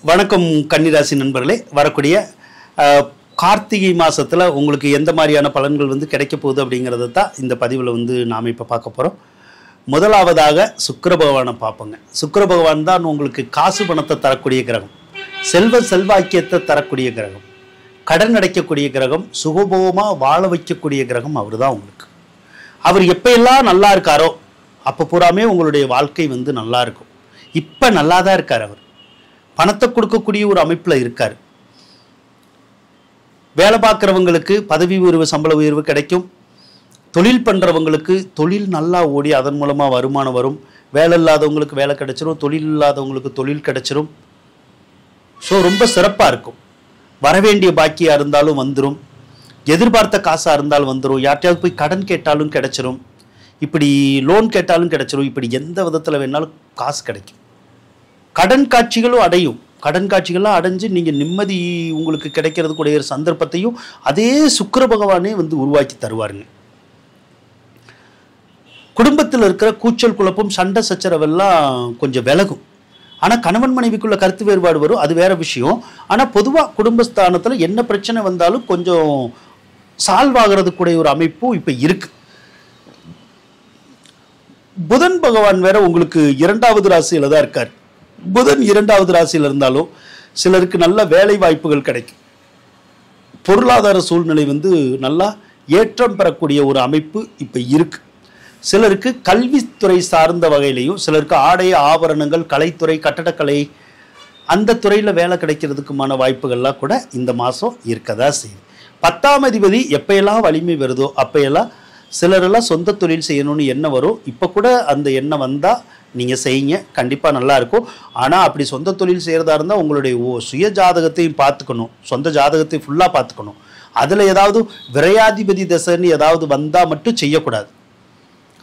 வணக்கம் கன்னிராசி நண்பர்களே. வரக்கூடிய கார்த்திகை மாதத்தில் உங்களுக்கு எந்த மாதிரியான பலன்கள் கிடைக்க போகுது அப்படிங்கிறத தான் இந்த பதிவில் நாம் இப்போ பார்க்க போகிறோம். முதலாவதாக சுக்கிர பகவானை பார்ப்போங்க. சுக்கிர பகவான் தான் உங்களுக்கு காசு பணத்தை தரக்கூடிய கிரகம், செல்வாக்கியத்தை தரக்கூடிய கிரகம், கடன் அடைக்கக்கூடிய கிரகம், சுகபோகமாக வாழ வைக்கக்கூடிய கிரகம் அவர் தான் உங்களுக்கு. அவர் எப்போயெல்லாம் நல்லா இருக்காரோ அப்போ பூராமே உங்களுடைய வாழ்க்கை நல்லா இருக்கும். இப்போ நல்லா தான் இருக்கார். அவர் பணத்தை கொடுக்கக்கூடிய ஒரு அமைப்பில் இருக்கார். வேலை பார்க்குறவங்களுக்கு பதவி உயர்வு, சம்பள உயர்வு கிடைக்கும். தொழில் பண்ணுறவங்களுக்கு தொழில் நல்லா ஓடி அதன் மூலமாக வருமானம் வரும். வேலை இல்லாதவங்களுக்கு வேலை கிடைச்சிரும், தொழில் இல்லாதவங்களுக்கு தொழில் கிடைச்சிரும். ஸோ ரொம்ப சிறப்பாக இருக்கும். வரவேண்டிய பாக்கியாக இருந்தாலும் வந்துடும், எதிர்பார்த்த காசாக இருந்தாலும் வந்துடும். யார்ட்டையாவது போய் கடன் கேட்டாலும் கிடைச்சிரும், இப்படி லோன் கேட்டாலும் கிடைச்சிரும். இப்படி எந்த விதத்தில் வேணாலும் காசு கிடைக்கும். கடன் காட்சிகளும் அடையும். கடன் காட்சிகள்லாம் அடைஞ்சு நீங்கள் நிம்மதி உங்களுக்கு கிடைக்கிறதுக்குடைய ஒரு சந்தர்ப்பத்தையும் அதே சுக்கிர பகவானே உருவாக்கி தருவாருங்க. குடும்பத்தில் இருக்கிற கூச்சல் குழப்பம், சண்டை சச்சரவெல்லாம் கொஞ்சம் விலகும். ஆனால் கணவன் மனைவிக்குள்ள கருத்து வேறுபாடு வரும், அது வேற விஷயம். ஆனால் பொதுவாக குடும்பஸ்தானத்தில் என்ன பிரச்சனை வந்தாலும் கொஞ்சம் சால்வ் ஆகிறதுக்குடைய ஒரு அமைப்பும் இப்போ இருக்கு. புதன் பகவான் வேற உங்களுக்கு 2வது ராசியில தான் இருக்கார். புதன் 2வது ராசியில் இருந்தாலும் சிலருக்கு நல்ல வேலை வாய்ப்புகள் கிடைக்கும். பொருளாதார சூழ்நிலை நல்லா ஏற்றம் பெறக்கூடிய ஒரு அமைப்பு இப்போ இருக்கு. சிலருக்கு கல்வித்துறை சார்ந்த வகையிலையும், சிலருக்கு ஆடை ஆபரணங்கள், கலைத்துறை, கட்டடக்கலை அந்த துறையில் வேலை கிடைக்கிறதுக்குமான வாய்ப்புகள்லாம் கூட இந்த மாதம் இருக்கதா செய்யுது. 10ஆம் அதிபதி எப்பையெல்லாம் வலிமை வருதோ அப்பையெல்லாம் சிலரெல்லாம் சொந்த தொழில் செய்யணும்னு எண்ணம் வரும். இப்போ கூட அந்த எண்ணம் வந்தால் நீங்கள் செய்யுங்க, கண்டிப்பாக நல்லாயிருக்கும். ஆனால் அப்படி சொந்த தொழில் செய்கிறதா இருந்தால் உங்களுடைய சுய ஜாதகத்தையும் பார்த்துக்கணும், சொந்த ஜாதகத்தை ஃபுல்லாக பார்த்துக்கணும். அதில் ஏதாவது விரையாதிபதி தசைன்னு ஏதாவது வந்தால் மட்டும் செய்யக்கூடாது.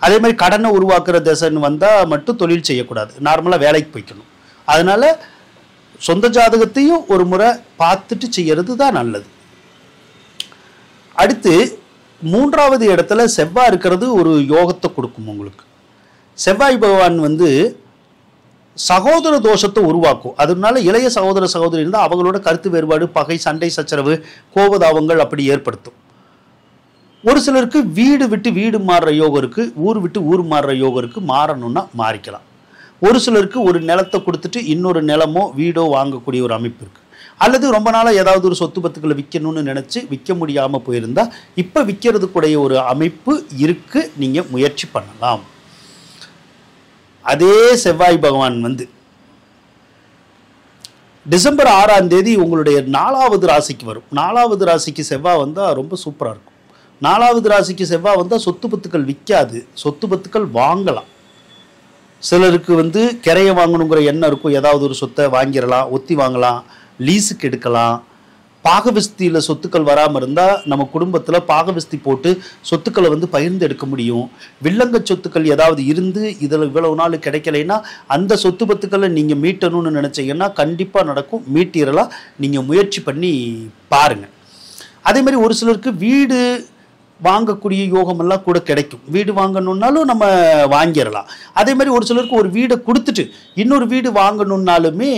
அதே மாதிரி கடனை உருவாக்குற தசைன்னு வந்தால் மட்டும் தொழில் செய்யக்கூடாது. நார்மலாக வேலைக்கு போய்க்கணும். அதனால் சொந்த ஜாதகத்தையும் ஒரு முறை பார்த்துட்டு செய்கிறது தான் நல்லது. அடுத்து 3வது இடத்துல செவ்வாய் இருக்கிறது ஒரு யோகத்தை கொடுக்கும் உங்களுக்கு. செவ்வாய் பகவான் சகோதர தோஷத்தை உருவாக்கும். அதனால இளைய சகோதர சகோதரி இருந்தால் அவங்களோட கருத்து வேறுபாடு, பகை, சண்டை சச்சரவு, கோபதாபங்கள் அப்படி ஏற்படுத்தும். ஒரு சிலருக்கு வீடு விட்டு வீடு மாறுற யோகம் இருக்குது, ஊர் விட்டு ஊர் மாறுற யோகம் இருக்குது. மாறணும்னா மாறிக்கலாம். ஒரு சிலருக்கு ஒரு நிலத்தை கொடுத்துட்டு இன்னொரு நிலமோ வீடோ வாங்கக்கூடிய ஒரு அமைப்பு இருக்குது. அல்லது ரொம்ப நாளாக ஏதாவது ஒரு சொத்து பத்துக்களை விற்கணும்னு நினச்சி விற்க முடியாமல் போயிருந்தால் இப்போ விற்கிறதுக்குடைய ஒரு அமைப்பு இருக்குது. நீங்கள் முயற்சி பண்ணலாம். அதே செவ்வாய் பகவான் டிசம்பர் 6ஆம் தேதி உங்களுடைய 4வது ராசிக்கு வரும். 4வது ராசிக்கு செவ்வாய் வந்தால் ரொம்ப சூப்பராக இருக்கும். 4வது ராசிக்கு செவ்வாய் வந்தால் சொத்து பத்துக்கள் விற்காது, சொத்து பத்துக்கள் வாங்கலாம். சிலருக்கு கிரையை வாங்கணுங்கிற எண்ணம் இருக்கும். ஏதாவது ஒரு சொத்தை வாங்கிடலாம், ஒத்தி வாங்கலாம், லீஸுக்கு எடுக்கலாம். பாகவிஸ்தியில் சொத்துக்கள் வராமல் இருந்தால் நம்ம குடும்பத்தில் பாகவிஸ்தி போட்டு சொத்துக்களை பகிர்ந்து எடுக்க முடியும். வில்லங்க சொத்துக்கள் ஏதாவது இருந்து இதில் இவ்வளவு நாள் கிடைக்கலைன்னா அந்த சொத்து பத்துக்களை நீங்கள் மீட்டணும்னு நினச்சிங்கன்னா கண்டிப்பாக நடக்கும், மீட்டிடலாம். நீங்கள் முயற்சி பண்ணி பாருங்கள். அதே மாதிரி ஒரு சிலருக்கு வீடு வாங்கக்கூடிய யோகமெல்லாம் கூட கிடைக்கும். வீடு வாங்கணுன்னாலும் நம்ம வாங்கிடலாம். அதே மாதிரி ஒரு சிலருக்கு ஒரு வீடை கொடுத்துட்டு இன்னொரு வீடு வாங்கணுன்னாலுமே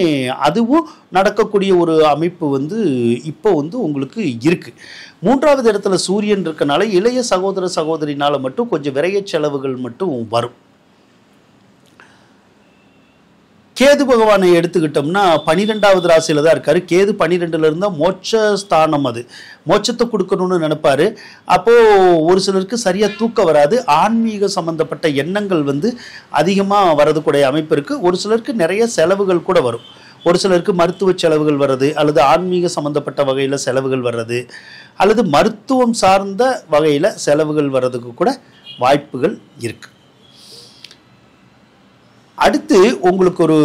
அதுவும் நடக்கக்கூடிய ஒரு அமைப்பு இப்போ உங்களுக்கு இருக்குது. 3வது இடத்துல சூரியன் இருக்கனால இளைய சகோதர சகோதரினால மட்டும் கொஞ்சம் விரைய செலவுகள் மட்டும் வரும். கேது பகவானை எடுத்துக்கிட்டோம்னா 12வது ராசியில் தான் இருக்கார். கேது 12ல் இருந்தால் மோட்சஸ்தானம், அது மோட்சத்தை கொடுக்கணும்னு நினைப்பார். அப்போது ஒரு சிலருக்கு சரியாக தூக்கம் வராது. ஆன்மீக சம்மந்தப்பட்ட எண்ணங்கள் அதிகமாக வரதுக்கூடிய அமைப்பு இருக்குது. ஒரு சிலருக்கு நிறைய செலவுகள் கூட வரும். ஒரு சிலருக்கு மருத்துவ செலவுகள் வர்றது, அல்லது ஆன்மீக சம்மந்தப்பட்ட வகையில் செலவுகள் வர்றது, அல்லது மருத்துவம் சார்ந்த வகையில் செலவுகள் வர்றதுக்கு கூட வாய்ப்புகள் இருக்குது. அடுத்து உங்களுக்கு ஒரு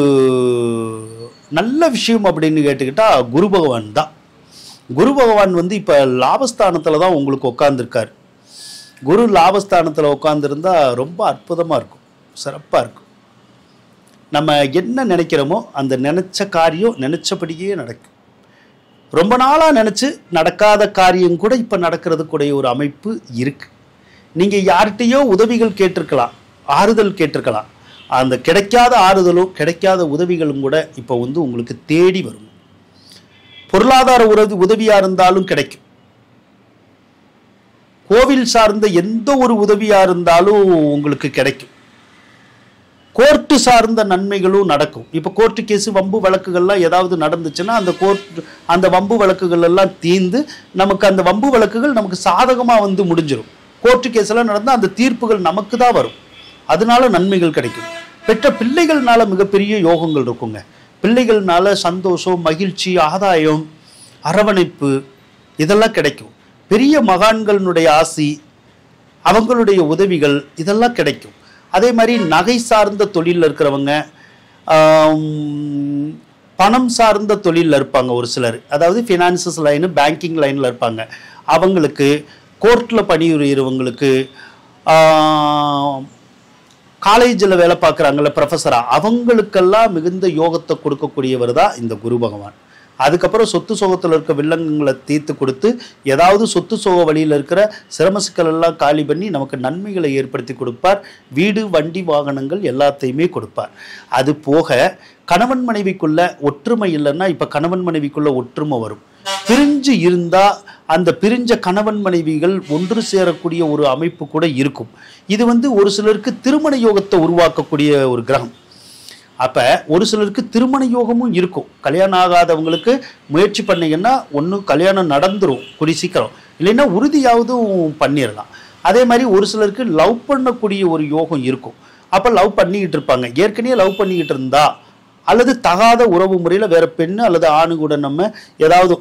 நல்ல விஷயம் அப்படின்னு கேட்டுக்கிட்டால் குரு பகவான் தான். குரு பகவான் இப்போ லாபஸ்தானத்தில் தான் உங்களுக்கு உட்காந்துருக்கார். குரு லாபஸ்தானத்தில் உட்காந்துருந்தா ரொம்ப அற்புதமாக இருக்கும், சிறப்பாக இருக்கும். நம்ம என்ன நினைக்கிறோமோ அந்த நினச்ச காரியம் நினச்சபடியே நடக்கும். ரொம்ப நாளாக நினச்சி நடக்காத காரியம் கூட இப்போ நடக்கிறதுக்குடைய ஒரு அமைப்பு இருக்குது. நீங்கள் யார்கிட்டையோ உதவிகள் கேட்டிருக்கலாம், ஆறுதல் கேட்டிருக்கலாம். அந்த கிடைக்காத ஆறுதலும் கிடைக்காத உதவிகளும் கூட இப்போ உங்களுக்கு தேடி வரும். பொருளாதார உதவியா இருந்தாலும் கிடைக்கும். கோவில் சார்ந்த எந்த ஒரு உதவியா இருந்தாலும் உங்களுக்கு கிடைக்கும். கோர்ட்டு சார்ந்த நன்மைகளும் நடக்கும். இப்போ கோர்ட்டு கேஸ் வம்பு வழக்குகள்லாம் ஏதாவது நடந்துச்சுன்னா அந்த வம்பு வழக்குகள் எல்லாம் தீர்ந்து நமக்கு அந்த வம்பு வழக்குகள் நமக்கு சாதகமாக வந்து முடிஞ்சிடும். கோர்ட்டு கேஸ் எல்லாம் நடந்தால் அந்த தீர்ப்புகள் நமக்கு தான் வரும். அதனால நன்மைகள் கிடைக்கும். பெற்ற பிள்ளைகள்னால மிகப்பெரிய யோகங்கள் இருக்குங்க. பிள்ளைகள்னால சந்தோஷம், மகிழ்ச்சி, ஆதாயம், அரவணைப்பு இதெல்லாம் கிடைக்கும். பெரிய மகான்களுடைய ஆசி, அவங்களுடைய உதவிகள் இதெல்லாம் கிடைக்கும். அதே மாதிரி நகை சார்ந்த தொழிலில் இருக்கிறவங்க, பணம் சார்ந்த தொழிலில் இருப்பாங்க ஒரு சிலர், அதாவது ஃபினான்சஸ் லைனு, பேங்கிங் லைனில் இருப்பாங்க. அவங்களுக்கு, கோர்ட்டில் பணிபுரியறவங்களுக்கு, காலேஜில் வேலை பார்க்குறாங்கல்ல ப்ரொஃபஸராக, அவங்களுக்கெல்லாம் மிகுந்த யோகத்தை கொடுக்கக்கூடியவர் தான் இந்த குரு பகவான். அதுக்கப்புறம் சொத்து சோகத்தில் இருக்க வில்லங்கங்களை தீர்த்து கொடுத்து ஏதாவது சொத்து சோக வழியில் இருக்கிற சிரம சிக்கல் எல்லாம் காலி பண்ணி நமக்கு நன்மைகளை ஏற்படுத்தி கொடுப்பார். வீடு, வண்டி, வாகனங்கள் எல்லாத்தையுமே கொடுப்பார். அது போக கணவன் மனைவிக்குள்ள ஒற்றுமை இல்லைன்னா இப்போ கணவன் மனைவிக்குள்ள ஒற்றுமை வரும். பிரிஞ்சு இருந்தால் அந்த பிரிஞ்ச கணவன் மனைவிகள் ஒன்று சேரக்கூடிய ஒரு அமைப்பு கூட இருக்கும். இது ஒரு சிலருக்கு திருமண யோகத்தை உருவாக்கக்கூடிய ஒரு கிரகம். அப்போ ஒரு சிலருக்கு திருமண யோகமும் இருக்கும். கல்யாணம் ஆகாதவங்களுக்கு முயற்சி பண்ணிங்கன்னா ஒன்று கல்யாணம் நடந்துடும் கூடி சீக்கிரம், இல்லைன்னா உறுதியாவதும் பண்ணிடலாம். அதே மாதிரி ஒரு சிலருக்கு லவ் பண்ணக்கூடிய ஒரு யோகம் இருக்கும். அப்போ லவ் பண்ணிக்கிட்டு இருப்பாங்க. ஏற்கனவே லவ் பண்ணிக்கிட்டு இருந்தா அல்லது தகாத உறவு முறையில் வேற பெண்ணு அல்லது ஆணு கூட நம்ம ஏதாவது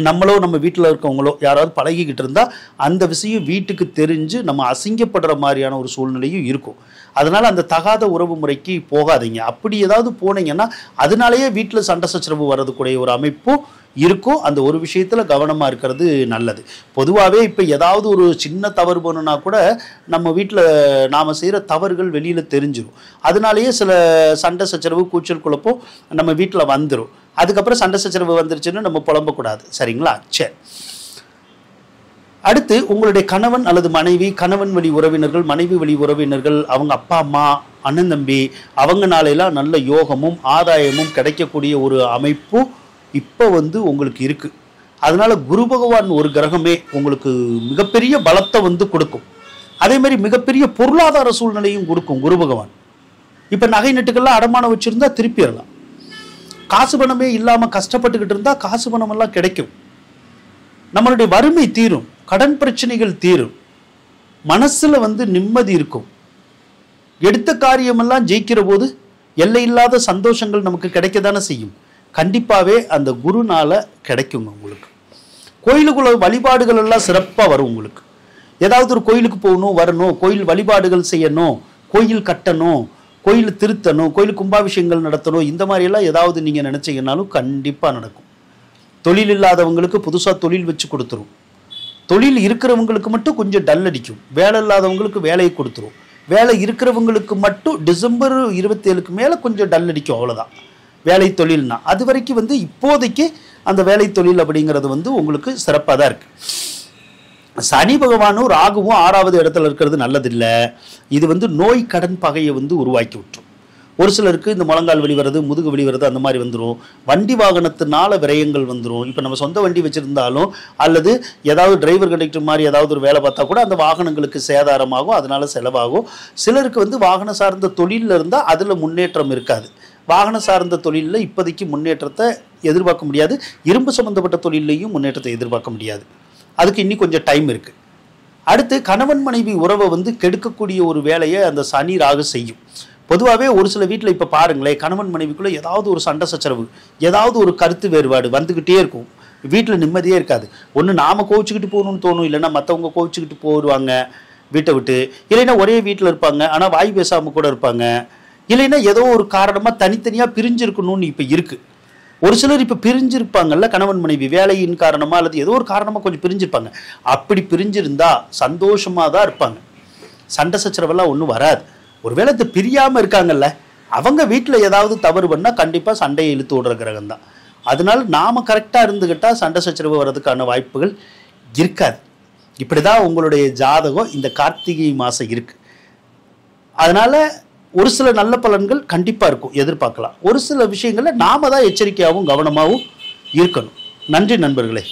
நம்மளோ நம்ம வீட்டில் இருக்கவங்களோ யாராவது பழகிக்கிட்டு இருந்தால் அந்த விஷயம் வீட்டுக்கு தெரிஞ்சு நம்ம அசிங்கப்படுற மாதிரியான ஒரு சூழ்நிலையும் இருக்கும். அதனால் அந்த தகாத உறவு முறைக்கு போகாதீங்க. அப்படி ஏதாவது போனீங்கன்னா அதனாலேயே வீட்டில் சண்டை சச்சரவு வர்றதுக்குடைய ஒரு அமைப்பும் இருக்கும். அந்த ஒரு விஷயத்தில் கவனமாக இருக்கிறது நல்லது. பொதுவாகவே இப்போ ஏதாவது ஒரு சின்ன தவறு போகணுன்னா கூட நம்ம வீட்டில் நாம் செய்கிற தவறுகள் வெளியில் தெரிஞ்சிடும். அதனாலேயே சில சண்டை சச்சரவு, கூச்சல் குழப்பம் நம்ம வீட்டில் வந்துடும். அதுக்கப்புறம் சண்டை சச்சரவு வந்துருச்சுன்னு நம்ம புலம்பக்கூடாது. சரிங்களா? சரி. அடுத்து உங்களுடைய கணவன் அல்லது மனைவி, கணவன் வழி உறவினர்கள், மனைவி வழி உறவினர்கள், அவங்க அப்பா அம்மா, அண்ணன் தம்பி, அவங்கனாலெல்லாம் நல்ல யோகமும் ஆதாயமும் கிடைக்கக்கூடிய ஒரு அமைப்பும் இப்போ உங்களுக்கு இருக்குது. அதனால குரு பகவான் ஒரு கிரகமே உங்களுக்கு மிகப்பெரிய பலத்தை கொடுக்கும். அதே மாதிரி மிகப்பெரிய பொருளாதார சூழ்நிலையும் கொடுக்கும் குரு பகவான். இப்போ நகை நட்டுக்கெல்லாம் அடமானம் வச்சுருந்தா திருப்பிடலாம். காசு பணமே இல்லாமல் கஷ்டப்பட்டுக்கிட்டு இருந்தால் காசு பணமெல்லாம் கிடைக்கும். நம்மளுடைய வறுமை தீரும், கடன் பிரச்சனைகள் தீரும், மனசில் நிம்மதி இருக்கும். எடுத்த காரியமெல்லாம் ஜெயிக்கிற போது எல்லையில்லாத சந்தோஷங்கள் நமக்கு கிடைக்க தானே செய்யும். கண்டிப்பாகவே அந்த குருனால கிடைக்குங்க உங்களுக்கு. கோயிலுக்குள்ள வழிபாடுகள் எல்லாம் சிறப்பாக வரும் உங்களுக்கு. ஏதாவது ஒரு கோயிலுக்கு போகணும், வரணும், கோயில் வழிபாடுகள் செய்யணும், கோயில் கட்டணும், கோயில் திருத்தணும், கோயில் கும்பாபிஷேகங்கள் நடத்தணும், இந்த மாதிரியெல்லாம் ஏதாவது நீங்கள் நினச்சிங்கன்னாலும் கண்டிப்பாக நடக்கும். தொழில் இல்லாதவங்களுக்கு புதுசாக தொழில் வச்சு கொடுத்துரும். தொழில் இருக்கிறவங்களுக்கு மட்டும் கொஞ்சம் டல் அடிக்கும். வேலை இல்லாதவங்களுக்கு வேலையை கொடுத்துரும். வேலை இருக்கிறவங்களுக்கு மட்டும் டிசம்பர் 27க்கு மேலே கொஞ்சம் டல் அடிக்கும், அவ்வளோதான். வேலை தொழில்னா அது வரைக்கும் இப்போதைக்கு அந்த வேலை தொழில் அப்படிங்கிறது உங்களுக்கு சிறப்பாக தான் இருக்குது. சனி பகவானும் ராகுவும் 6வது இடத்துல இருக்கிறது நல்லதில்லை. இது நோய் கடன் பகையை உருவாக்கி விட்டுரும். ஒரு சிலருக்கு இந்த முழங்கால் வலி வருது, முதுகு வலி வருது, அந்த மாதிரி வந்துடும். வண்டி வாகனத்தினால விரயங்கள் வந்துடும். இப்போ நம்ம சொந்த வண்டி வச்சுருந்தாலும் அல்லது ஏதாவது டிரைவர் கண்டக்டர் மாதிரி ஏதாவது ஒரு வேலை பார்த்தா கூட அந்த வாகனங்களுக்கு சேதாரமாகும், அதனால செலவாகும். சிலருக்கு வாகன சார்ந்த தொழிலில் இருந்தால் அதில் முன்னேற்றம் இருக்காது. வாகன சார்ந்த தொழிலில் இப்போதைக்கு முன்னேற்றத்தை எதிர்பார்க்க முடியாது. இரும்பு சம்மந்தப்பட்ட தொழிலையும் முன்னேற்றத்தை எதிர்பார்க்க முடியாது. அதுக்கு இன்னும் கொஞ்சம் டைம் இருக்குது. அடுத்து கணவன் மனைவி உறவை கெடுக்கக்கூடிய ஒரு வேலையை அந்த சனி ராகு செய்யும். பொதுவாகவே ஒரு சில வீட்டில் இப்போ பாருங்களேன், கணவன் மனைவிக்குள்ளே ஏதாவது ஒரு சண்டை சச்சரவு, ஏதாவது ஒரு கருத்து வேறுபாடு வந்துக்கிட்டே இருக்கும். வீட்டில் நிம்மதியே இருக்காது. ஒன்று நாம் கோவிச்சுக்கிட்டு போகணும்னு தோணும், இல்லைன்னா மற்றவங்க கோவிச்சுக்கிட்டு போயிடுவாங்க வீட்டை விட்டு. இல்லைன்னா ஒரே வீட்டில் இருப்பாங்க, ஆனால் வாய் பேசாமல் கூட இருப்பாங்க. இல்லைன்னா ஏதோ ஒரு காரணமாக தனித்தனியாக பிரிஞ்சிருக்கணும்னு இப்போ இருக்குது. ஒரு சிலர் இப்போ பிரிஞ்சிருப்பாங்கல்ல கணவன் மனைவி, வேலையின் காரணமாக அல்லது ஏதோ ஒரு காரணமாக கொஞ்சம் பிரிஞ்சிருப்பாங்க. அப்படி பிரிஞ்சிருந்தா சந்தோஷமாக தான் இருப்பாங்க. சண்டை சச்சரவெல்லாம் ஒன்றும் வராது. ஒருவேளை இது பிரியாமல் இருக்காங்கல்ல, அவங்க வீட்டில் ஏதாவது தவறு பண்ணால் கண்டிப்பாக சண்டையை இழுத்து விடுற கிரகம் தான். அதனால நாம் கரெக்டாக இருந்துக்கிட்டால் சண்டை சச்சரவு வர்றதுக்கான வாய்ப்புகள் இருக்காது. இப்படி தான் உங்களுடைய ஜாதகம் இந்த கார்த்திகை மாதம் இருக்குது. அதனால் ஒரு சில நல்ல பலன்கள் கண்டிப்பாக இருக்கும், எதிர்பார்க்கலாம். ஒரு சில விஷயங்களில் நாம் தான் எச்சரிக்கையாகவும் கவனமாகவும் இருக்கணும். நன்றி நண்பர்களே.